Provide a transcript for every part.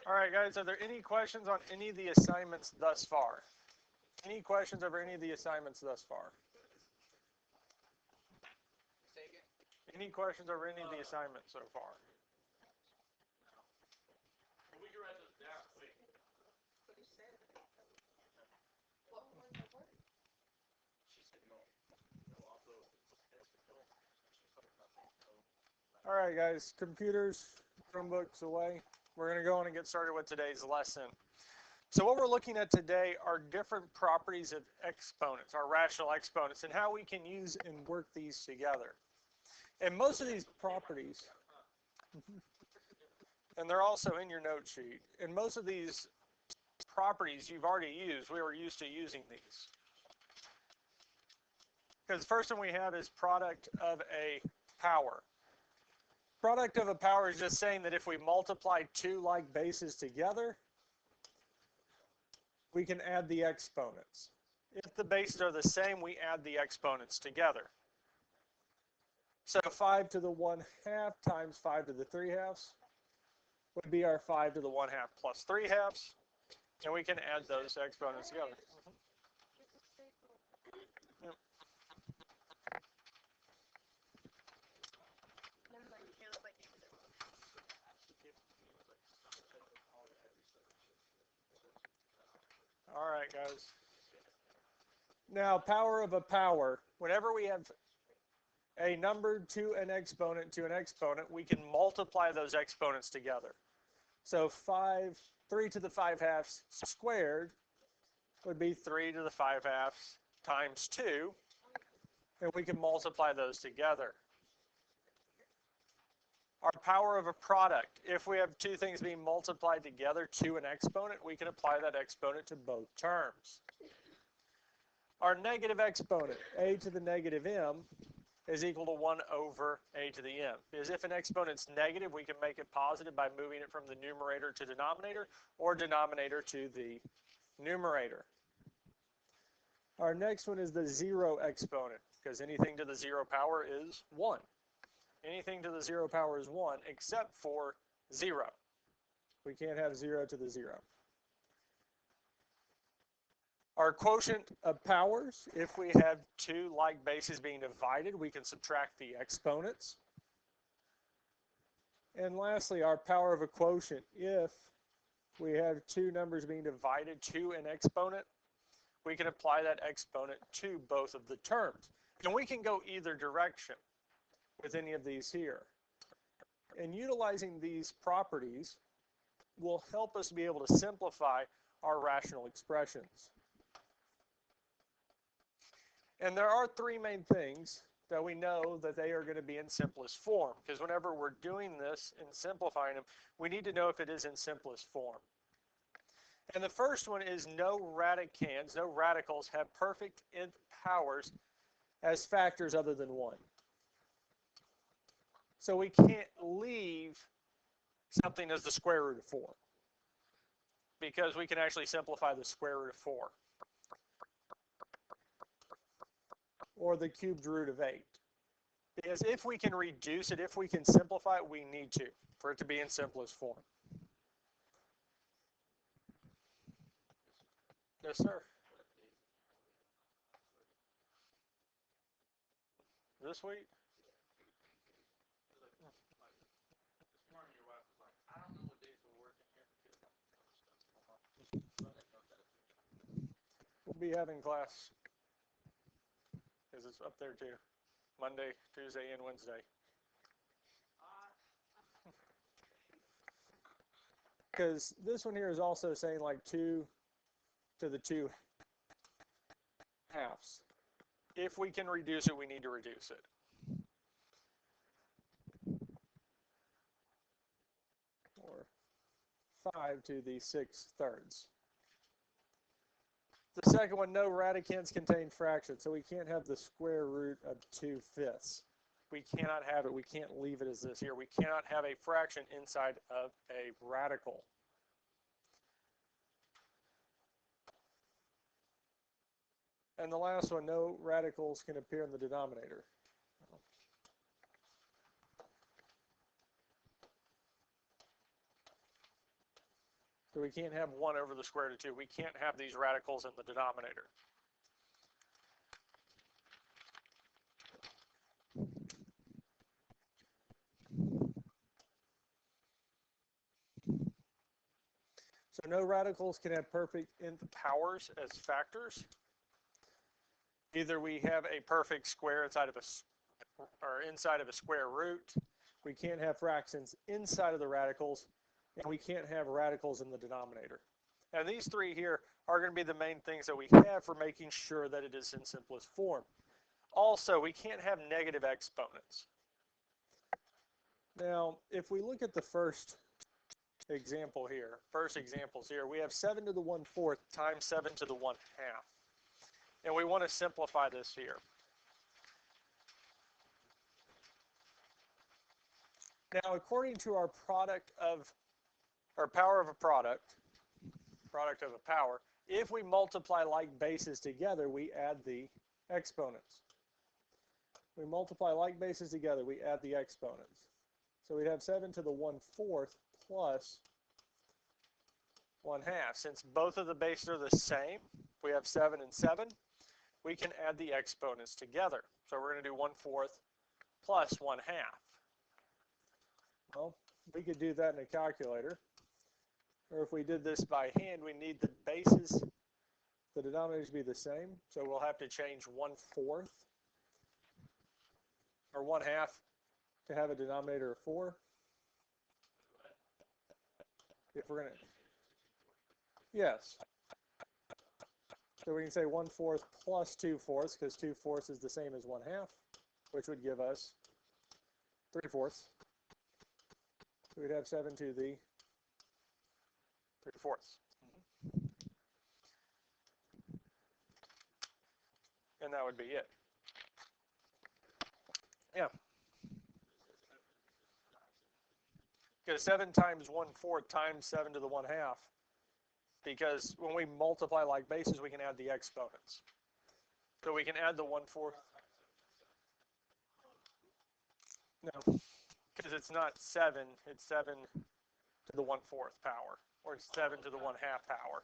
All right, guys, are there any questions on any of the assignments thus far? Any questions over any of the assignments thus far? Any questions over any of the assignments so far? We can write those down. Wait. She said no. All right, guys, computers, Chromebooks away. We're going to go on and get started with today's lesson. So what we're looking at today are different properties of exponents, our rational exponents, and how we can use and work these together. And most of these properties, and they're also in your note sheet, and most of these properties you've already used. We were used to using these. Because the first one we have is product of a power. Product of a power is just saying that if we multiply two like bases together, we can add the exponents. If the bases are the same, we add the exponents together. So 5 to the 1/2 times 5 to the 3/2 would be our 5 to the 1/2 plus 3/2, and we can add those exponents together. Yep. All right, guys. Now, power of a power. Whenever we have a number to an exponent, we can multiply those exponents together. So 3 to the 5/2 squared would be 3 to the 5/2 times 2, and we can multiply those together. Our power of a product, if we have two things being multiplied together to an exponent, we can apply that exponent to both terms. Our negative exponent, a to the negative m, is equal to 1 over a to the m. Because if an exponent's negative, we can make it positive by moving it from the numerator to denominator or denominator to the numerator. Our next one is the zero exponent, because anything to the zero power is 1. Anything to the zero power is 1 except for 0. We can't have 0 to the 0. Our quotient of powers, if we have two like bases being divided, we can subtract the exponents. And lastly, our power of a quotient, if we have two numbers being divided to an exponent, we can apply that exponent to both of the terms. And we can go either direction with any of these here. And utilizing these properties will help us be able to simplify our rational expressions. And there are three main things that we know that they are going to be in simplest form, because whenever we're doing this and simplifying them, we need to know if it is in simplest form. And the first one is no radicands, no radicals have perfect nth powers as factors other than 1. So we can't leave something as the square root of 4, because we can actually simplify the square root of 4. Or the cubed root of 8. Because if we can reduce it, if we can simplify it, we need to, for it to be in simplest form. Yes, sir. This week? We'll be having class, because it's up there too. Monday, Tuesday, and Wednesday. Because this one here is also saying like 2 to the 2/2. If we can reduce it, we need to reduce it. Or 5 to the 6/3. The second one, no radicands contain fractions, so we can't have the square root of 2/5. We cannot have it. We can't leave it as this here. We cannot have a fraction inside of a radical. And the last one, no radicals can appear in the denominator. So we can't have 1 over the square root of 2. We can't have these radicals in the denominator. So no radicals can have perfect nth powers as factors. Either we have a perfect square inside of a square root. We can't have fractions inside of the radicals, and we can't have radicals in the denominator. And these three here are going to be the main things that we have for making sure that it is in simplest form. Also, we can't have negative exponents. Now, if we look at the first examples here, we have 7 to the 1/4 times 7 to the 1/2. And we want to simplify this here. Now, according to our power of a product of a power, if we multiply like bases together, we add the exponents. We multiply like bases together, we add the exponents. So we'd have 7 to the 1/4 plus 1/2. Since both of the bases are the same, we have 7 and 7, we can add the exponents together. So we're going to do 1/4 plus 1/2. Well, we could do that in a calculator. Or if we did this by hand, we need the bases, the denominators to be the same. So we'll have to change 1/4 or 1/2 to have a denominator of 4. If we're going to, yes. So we can say 1/4 plus 2/4 because 2/4 is the same as 1/2, which would give us 3/4. So we'd have 7 to the 3/4. And that would be it. Yeah. Because 7 times 1/4 times 7 to the 1/2. Because when we multiply like bases, we can add the exponents. So we can add the 1/4. No, because it's not 7, it's 7 to the 1/4 power, or it's 7 to the 1/2 power.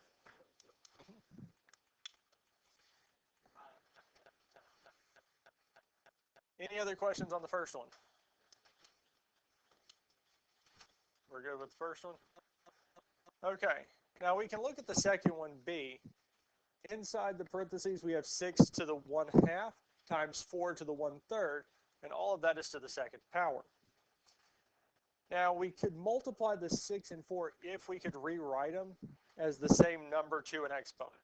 Any other questions on the first one? We're good with the first one? Okay, now we can look at the second one, B. Inside the parentheses, we have 6 to the 1/2 times 4 to the 1/3, and all of that is to the second power. Now, we could multiply the 6 and 4 if we could rewrite them as the same number to an exponent.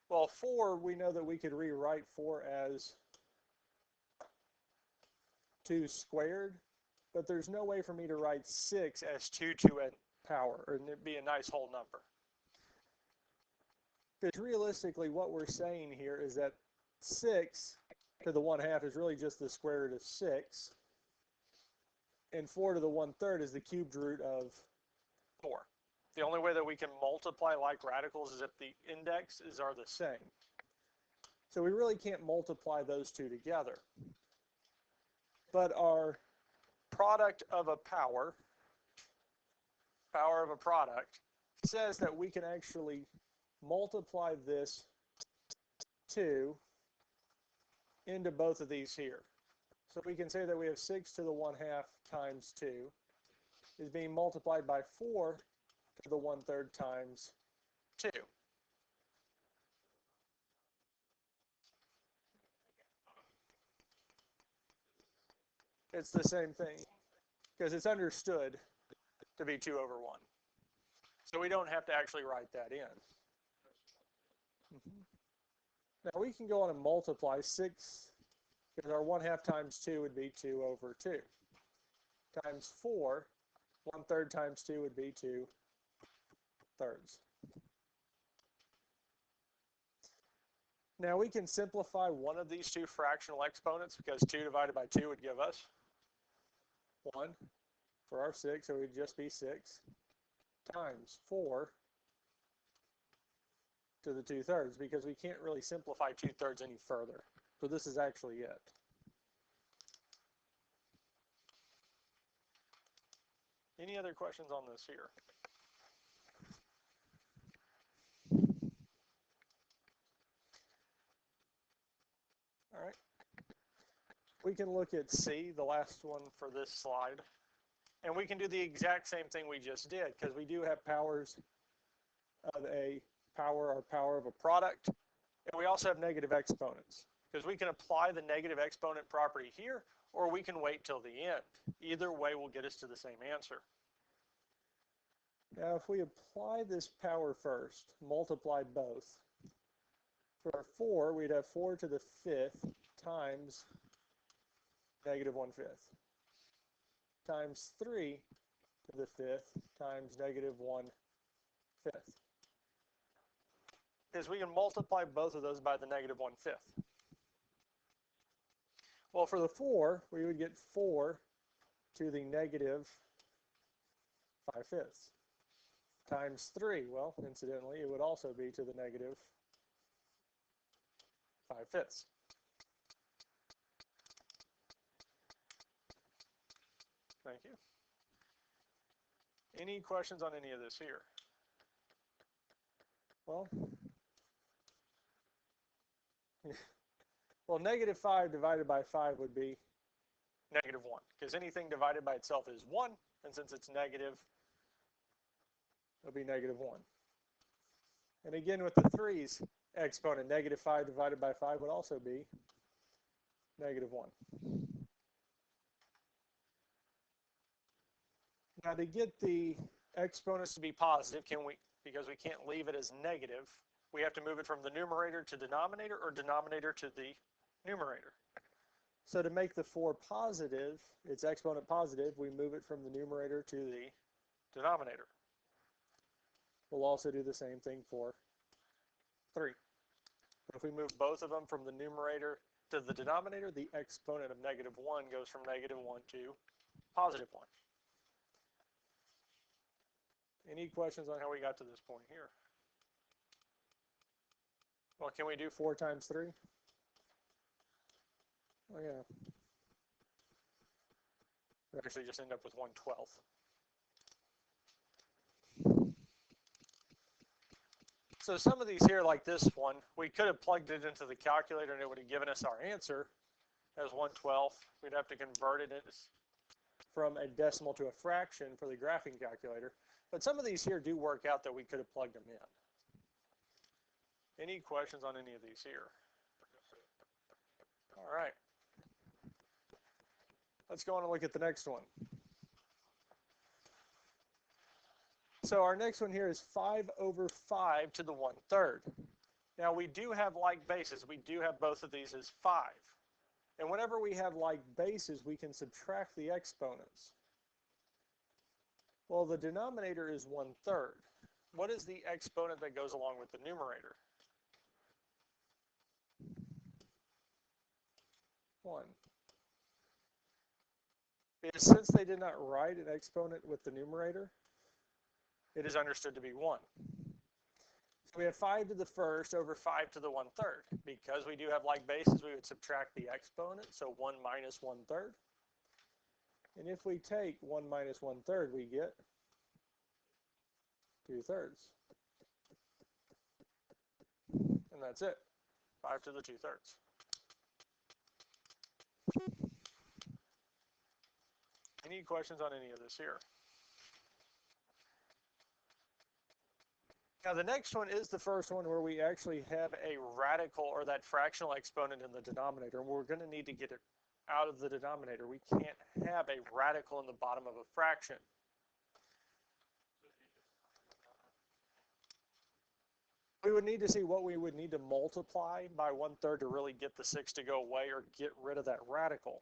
Well, 4, we know that we could rewrite 4 as 2 squared, but there's no way for me to write 6 as 2 to a power, or it'd be a nice whole number. Because realistically, what we're saying here is that 6 to the 1/2 is really just the square root of 6, and 4 to the 1/3 is the cubed root of 4. The only way that we can multiply like radicals is if the indexes are the same. So we really can't multiply those two together. But our product of a power of a product, says that we can actually multiply this 2 into both of these here. So we can say that we have 6 to the 1/2 times 2 is being multiplied by 4 to the 1/3 times 2. It's the same thing because it's understood to be 2 over 1. So we don't have to actually write that in. Now we can go on and multiply 6, because our 1/2 times 2 would be 2 over 2. Times 4, 1/3 times 2 would be 2/3. Now we can simplify one of these two fractional exponents because 2 divided by 2 would give us 1 for our 6, so it would just be 6 times 4 to the 2/3 because we can't really simplify 2/3 any further. So this is actually it. Any other questions on this here? we can look at C, the last one for this slide, and we can do the exact same thing we just did because we do have powers of a power or power of a product, and we also have negative exponents because we can apply the negative exponent property here, or we can wait till the end. Either way will get us to the same answer. Now, if we apply this power first, multiply both, for our 4, we'd have 4 to the 5th times negative 1/5 times 3 to the 5th times negative 1/5. Because we can multiply both of those by the negative 1/5. Well, for the 4, we would get 4 to the negative 5/5 times 3. Well, incidentally, it would also be to the negative 5/5. Thank you. Any questions on any of this here? Well, negative 5 divided by 5 would be negative 1, because anything divided by itself is 1, and since it's negative, it'll be negative 1. And again, with the 3's exponent, negative 5 divided by 5 would also be negative 1. Now, to get the exponents to be positive, because we can't leave it as negative, we have to move it from the numerator to denominator or denominator to the numerator. So to make the 4 positive, its exponent positive, we move it from the numerator to the denominator. We'll also do the same thing for 3. But if we move both of them from the numerator to the denominator, the exponent of negative 1 goes from negative 1 to positive 1. Any questions on how we got to this point here? Well, can we do 4 times 3? Oh, yeah. We actually just end up with 1/12. So some of these here, like this one, we could have plugged it into the calculator and it would have given us our answer as 1/12. We'd have to convert it from a decimal to a fraction for the graphing calculator. But some of these here do work out that we could have plugged them in. Any questions on any of these here? All right. Let's go on and look at the next one. So our next one here is 5 over 5 to the 1/3. Now we do have like bases. We do have both of these as 5. And whenever we have like bases, we can subtract the exponents. Well, the denominator is 1/3. What is the exponent that goes along with the numerator? 1. Because since they did not write an exponent with the numerator, it is understood to be 1. So we have 5 to the 1st over 5 to the 1/3. Because we do have like bases, we would subtract the exponent, so 1 minus 1/3. And if we take 1 minus 1/3, we get 2/3. And that's it. 5 to the 2/3. Any questions on any of this here? Now the next one is the first one where we actually have a radical or that fractional exponent in the denominator, and we're going to need to get it out of the denominator. We can't have a radical in the bottom of a fraction. We would need to see what we would need to multiply by 1/3 to really get the 6 to go away or get rid of that radical.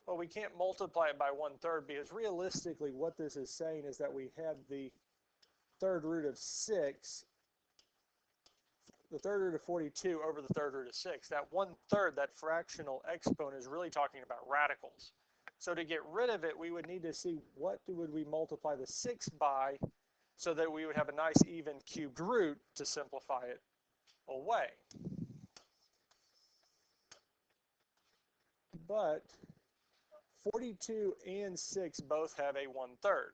Well, we can't multiply it by 1/3 because realistically what this is saying is that we have the third root of 6, the third root of 42 over the third root of 6. That 1/3, that fractional exponent, is really talking about radicals. So to get rid of it, we would need to see what would we multiply the 6 by so that we would have a nice even cubed root to simplify it away. But 42 and 6 both have a 1/3.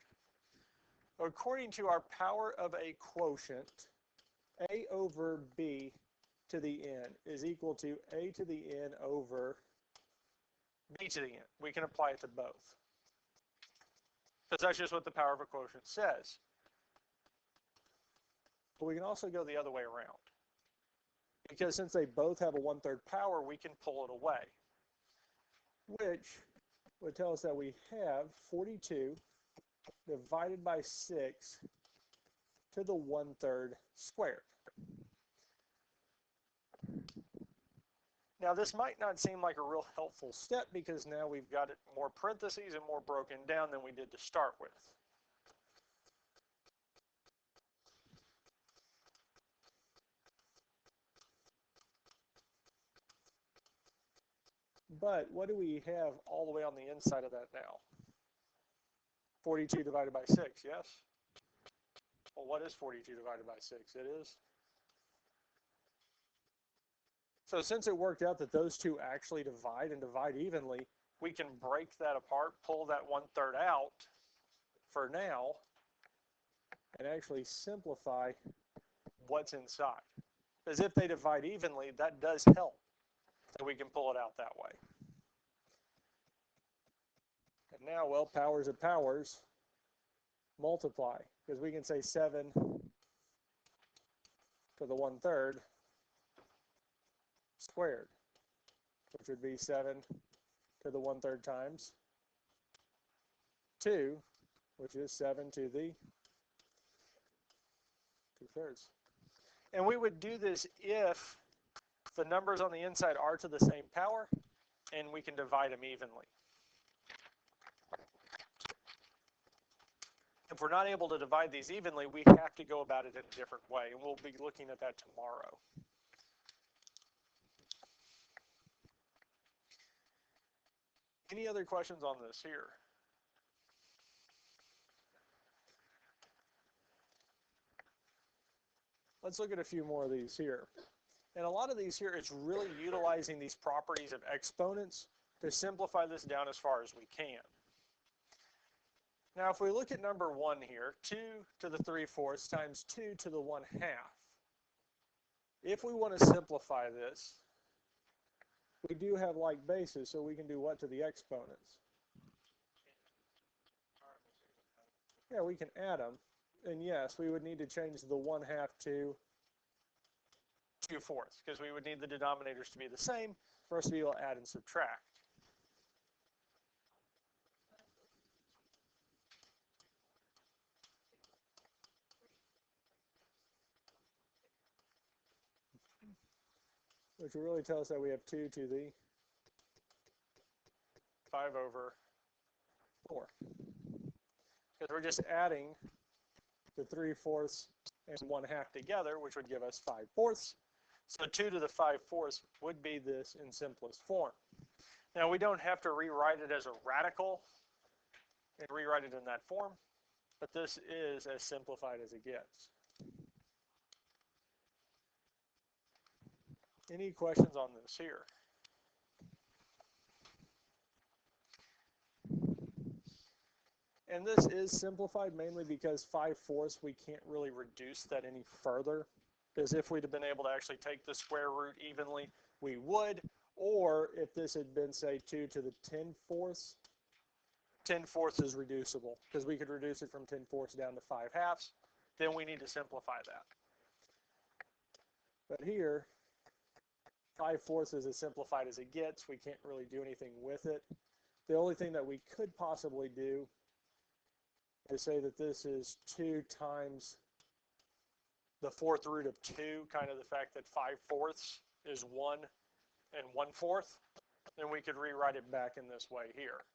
According to our power of a quotient, a over b to the n is equal to a to the n over b to the n. We can apply it to both, because that's just what the power of a quotient says. But we can also go the other way around, because since they both have a 1/3 power, we can pull it away, which would tell us that we have 42 divided by 6 to the 1/3 squared. Now this might not seem like a real helpful step because now we've got it more parentheses and more broken down than we did to start with. But what do we have all the way on the inside of that now? 42 divided by 6, yes? Well, what is 42 divided by 6? It is. So since it worked out that those two actually divide and divide evenly, we can break that apart, pull that 1/3 out for now, and actually simplify what's inside. Because if they divide evenly, that does help, that we can pull it out that way. And now, well, powers of powers, multiply, because we can say 7 to the 1/3 squared, which would be 7 to the 1/3 times 2, which is 7 to the 2/3. And we would do this if the numbers on the inside are to the same power and we can divide them evenly. If we're not able to divide these evenly, we have to go about it in a different way, and we'll be looking at that tomorrow. Any other questions on this here? Let's look at a few more of these here. And a lot of these here, it's really utilizing these properties of exponents to simplify this down as far as we can. Now, if we look at number 1 here, 2 to the 3/4 times 2 to the 1/2. If we want to simplify this, we do have like bases, so we can do what to the exponents? Yeah, we can add them. And yes, we would need to change the 1/2 to 2/4, because we would need the denominators to be the same for us to be able to add and subtract. Which will really tell us that we have 2 to the 5/4. Because we're just adding the 3/4 and 1/2 together, which would give us 5/4. So 2 to the 5/4 would be this in simplest form. Now we don't have to rewrite it as a radical and rewrite it in that form, but this is as simplified as it gets. Any questions on this here? And this is simplified mainly because 5/4 we can't really reduce that any further. Because if we'd have been able to actually take the square root evenly, we would. Or if this had been, say, 2 to the 10/4, 10/4 is reducible because we could reduce it from 10/4 down to 5/2. Then we need to simplify that. But here, 5/4 is as simplified as it gets. We can't really do anything with it. The only thing that we could possibly do is say that this is 2 times the 4th root of 2, kind of the fact that 5/4 is 1 and 1/4, then we could rewrite it back in this way here.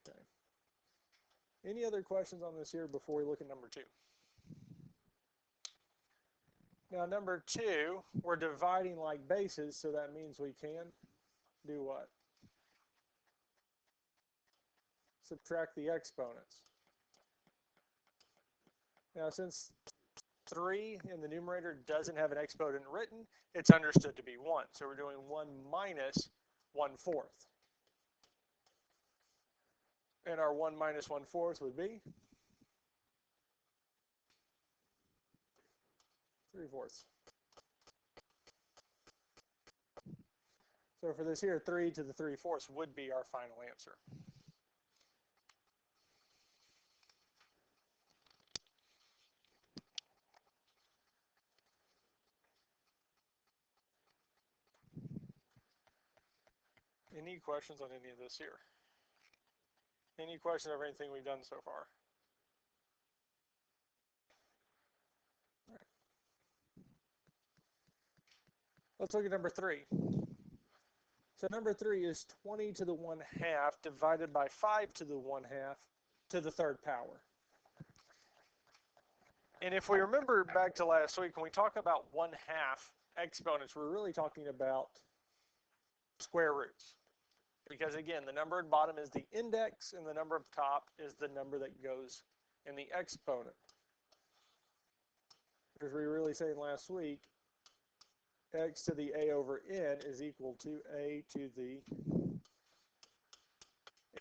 Okay. Any other questions on this here before we look at number 2? Now number 2, we're dividing like bases, so that means we can do what? Subtract the exponents. Now since 3 in the numerator doesn't have an exponent written, it's understood to be 1. So we're doing 1 minus 1/4. And our 1 minus 1/4 would be 3/4. So for this here, 3 to the 3/4 would be our final answer. Any questions on any of this here? Any questions over anything we've done so far? All right. Let's look at number 3. So number 3 is 20 to the 1/2 divided by 5 to the 1/2 to the 3rd power. And if we remember back to last week, when we talk about 1/2 exponents, we're really talking about square roots. Because again, the number at bottom is the index and the number up top is the number that goes in the exponent. As we were really saying last week, x to the a over n is equal to a to the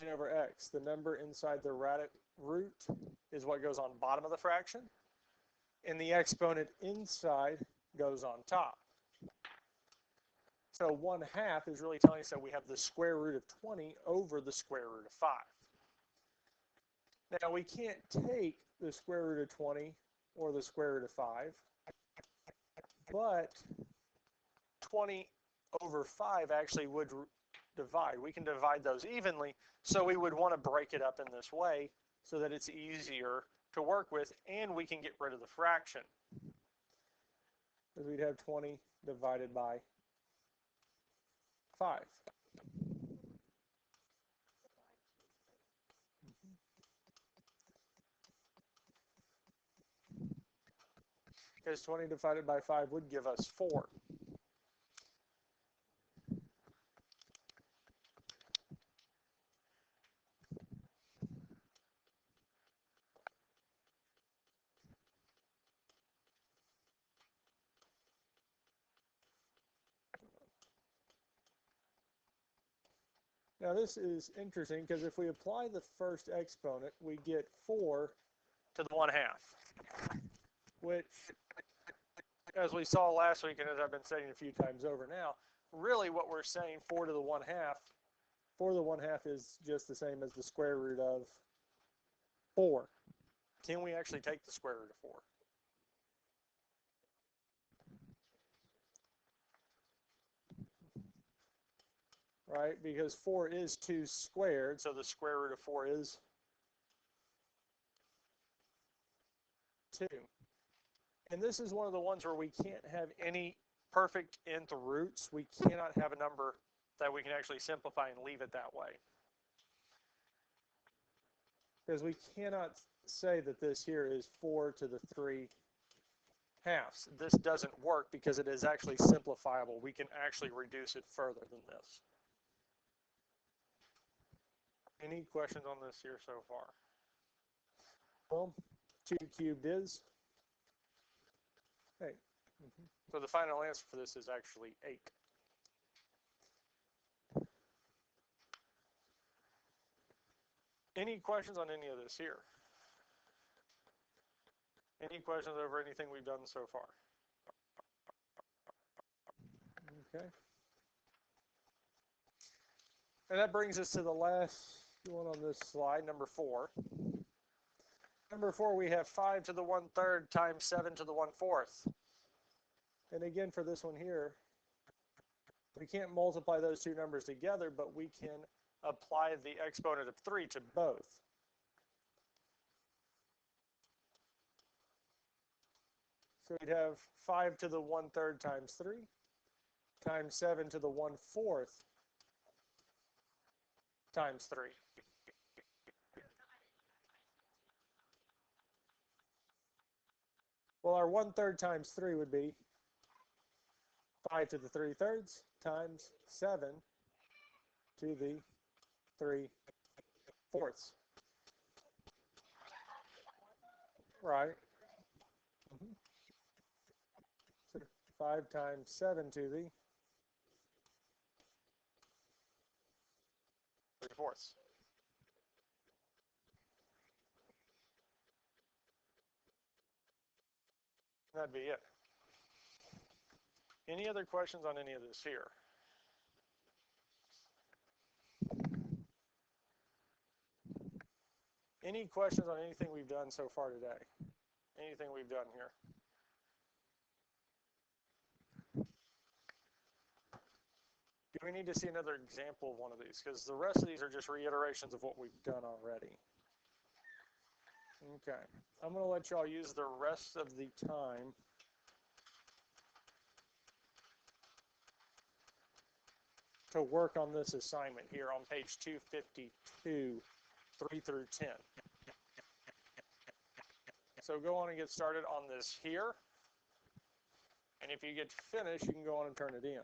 n over x. The number inside the root is what goes on bottom of the fraction, and the exponent inside goes on top. So 1/2 is really telling us that we have the square root of 20 over the square root of 5. Now we can't take the square root of 20 or the square root of 5, but 20 over 5 actually would divide. We can divide those evenly, so we would want to break it up in this way so that it's easier to work with and we can get rid of the fraction. Because we'd have 20 divided by 5. Because 20 divided by 5 would give us 4. Now this is interesting because if we apply the first exponent, we get 4 to the 1/2, which, as we saw last week and as I've been saying a few times over now, really what we're saying 4 to the 1/2, 4 to the 1/2 is just the same as the square root of 4. Can we actually take the square root of 4? Right, because 4 is 2 squared, so the square root of 4 is 2. And this is one of the ones where we can't have any perfect nth roots. We cannot have a number that we can actually simplify and leave it that way. Because we cannot say that this here is 4 to the 3/2. This doesn't work because it is actually simplifiable. We can actually reduce it further than this. Any questions on this here so far? Well, 2 cubed is 8. So the final answer for this is actually 8. Any questions on any of this here? Any questions over anything we've done so far? Okay. And that brings us to the last one on this slide, number 4. Number 4, we have 5 to the 1/3 times 7 to the 1/4. And again, for this one here, we can't multiply those two numbers together, but we can apply the exponent of 3 to both. So we'd have 5 to the 1/3 times 3 times 7 to the 1/4 times 3. Well, our 1/3 times 3 would be 5 to the 3/3 times 7 to the 3/4. Right. 5 times 7 to the 3/4. That'd be it. Any other questions on any of this here? Any questions on anything we've done so far today? Anything we've done here? Do we need to see another example of one of these? Because the rest of these are just reiterations of what we've done already. Okay, I'm going to let y'all use the rest of the time to work on this assignment here on page 252, 3 through 10. So go on and get started on this here. And if you get finished, you can go on and turn it in.